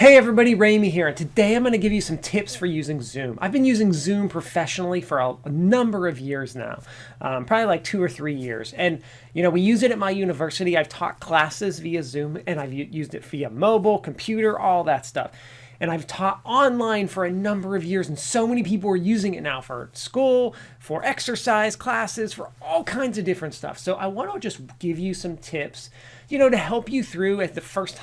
Hey everybody, Ramey here, and today I'm going to give you some tips for using Zoom. I've been using Zoom professionally for a number of years now, probably like 2 or 3 years. And we use it at my university. I've taught classes via Zoom, and I've used it via mobile, computer, all that stuff. And I've taught online for a number of years, and so many people are using it now for school, for exercise classes, for all kinds of different stuff. So I want to just give you some tips, to help you through at the first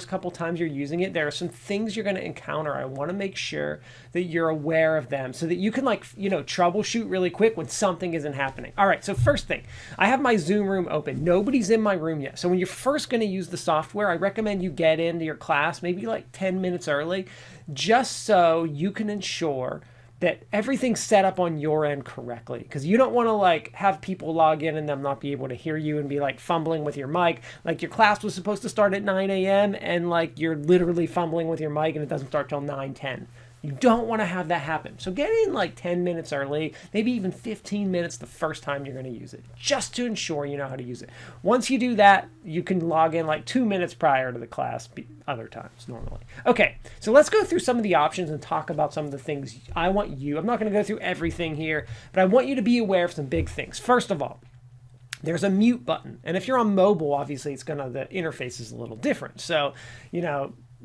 couple times you're using it. There are some things you're going to encounter. I want to make sure that you're aware of them so that you can troubleshoot really quick when something isn't happening. All right, so first thing, I have my Zoom room open. Nobody's in my room yet. So when you're first going to use the software, I recommend you get into your class maybe like 10 minutes early, just so you can ensure that everything's set up on your end correctly, because you don't want to have people log in and them not be able to hear you and be fumbling with your mic. Like your class was supposed to start at 9 a.m. and you're literally fumbling with your mic and it doesn't start till 9:10. You don't want to have that happen. So get in 10 minutes early, maybe even 15 minutes the first time you're going to use it, just to ensure you know how to use it. Once you do that, you can log in 2 minutes prior to the class other times normally. Okay, so let's go through some of the options and talk about some of the things I'm not going to go through everything here, but I want you to be aware of some big things. First of all, there's a mute button. And if you're on mobile, obviously the interface is a little different. So,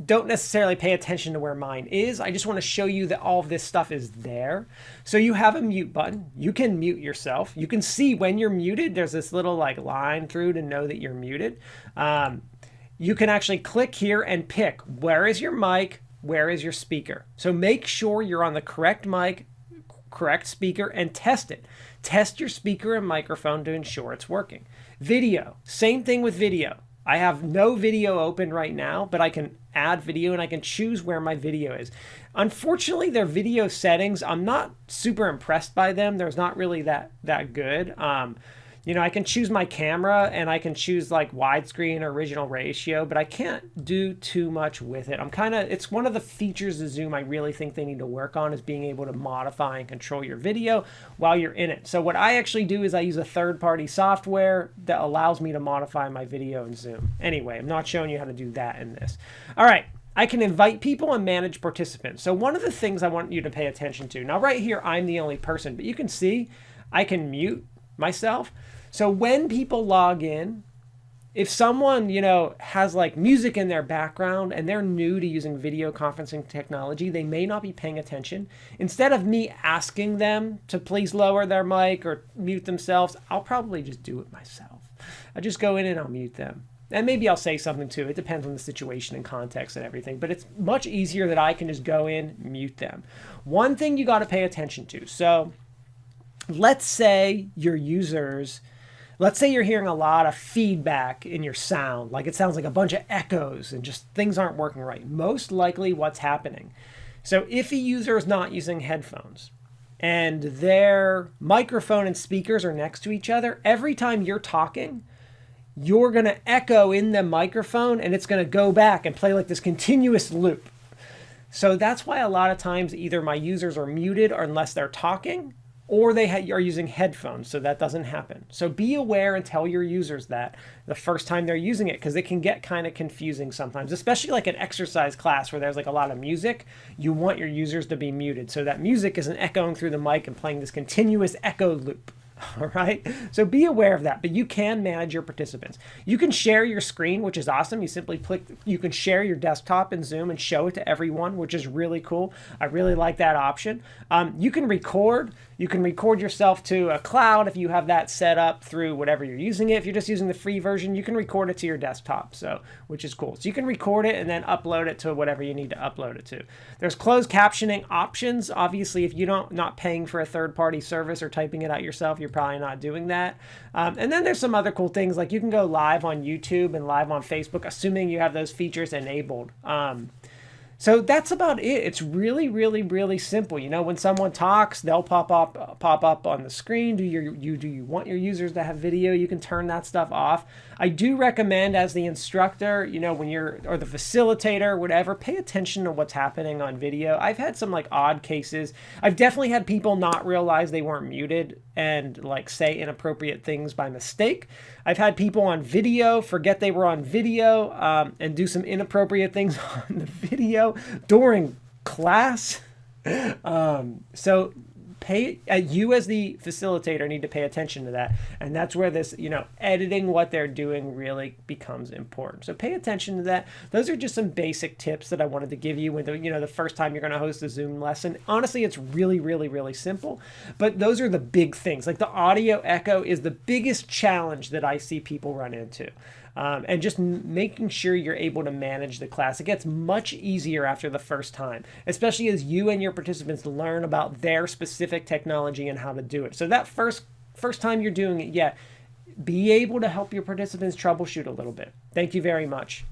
don't necessarily pay attention to where mine is. I just want to show you that all of this stuff is there. So you have a mute button. You can mute yourself. You can see when you're muted. There's this little line through to know that you're muted. You can actually click here and pick where is your mic, where is your speaker. So make sure you're on the correct mic, correct speaker, and test it. Test your speaker and microphone to ensure it's working. Video, same thing with video. I have no video open right now, but I can add video and I can choose where my video is. Unfortunately, their video settings, I'm not super impressed by them. There's not really that good. I can choose my camera and I can choose widescreen or original ratio, but I can't do too much with it. It's one of the features of Zoom I really think they need to work on, is being able to modify and control your video while you're in it. So what I actually do is I use a third-party software that allows me to modify my video in Zoom. Anyway, I'm not showing you how to do that in this. All right. I can invite people and manage participants. So one of the things I want you to pay attention to, now right here, I'm the only person, but you can see I can mute myself. So when people log in, if someone, has music in their background and they're new to using video conferencing technology, they may not be paying attention. Instead of me asking them to please lower their mic or mute themselves, I'll probably just do it myself. I'll just go in and I'll mute them. And maybe I'll say something too. It depends on the situation and context and everything. But it's much easier that I can just go in, mute them. One thing you got to pay attention to. So let's say your users... Let's say you're hearing a lot of feedback in your sound, it sounds like a bunch of echoes and just things aren't working right. Most likely what's happening. So if a user is not using headphones and their microphone and speakers are next to each other, every time you're talking, you're going to echo in the microphone and it's going to go back and play this continuous loop. So that's why a lot of times either my users are muted or unless they're talking, or they are using headphones, so that doesn't happen. So be aware and tell your users that the first time they're using it, because it can get kind of confusing sometimes, especially an exercise class where there's a lot of music. You want your users to be muted so that music isn't echoing through the mic and playing this continuous echo loop. All right, so be aware of that, but you can manage your participants. You can share your screen, which is awesome. You simply you can share your desktop in Zoom and show it to everyone, which is really cool. I really like that option. You can record. You can record yourself to a cloud if you have that set up through whatever you're using it. If you're just using the free version, you can record it to your desktop, which is cool. So you can record it and then upload it to whatever you need to upload it to. There's closed captioning options. Obviously, if you're not paying for a third-party service or typing it out yourself, you're probably not doing that. And then there's some other cool things, you can go live on YouTube and live on Facebook, assuming you have those features enabled. So that's about it. It's really, really, really simple. You know, when someone talks, they'll pop up on the screen. Do you want your users to have video? You can turn that stuff off. I do recommend, as the instructor, you know, when you're, or the facilitator, whatever, pay attention to what's happening on video. I've had some like odd cases. I've definitely had people not realize they weren't muted and like say inappropriate things by mistake. I've had people on video forget they were on video, and do some inappropriate things on the video during class. So you as the facilitator need to pay attention to that, and that's where this, you know, editing what they're doing really becomes important. So pay attention to that. Those are just some basic tips that I wanted to give you when the first time you're going to host a Zoom lesson. Honestly, it's really, really, really simple, but those are the big things. Like the audio echo is the biggest challenge that I see people run into. And just making sure you're able to manage the class. It gets much easier after the first time, especially as you and your participants learn about their specific technology and how to do it. So that first time you're doing it, be able to help your participants troubleshoot a little bit. Thank you very much.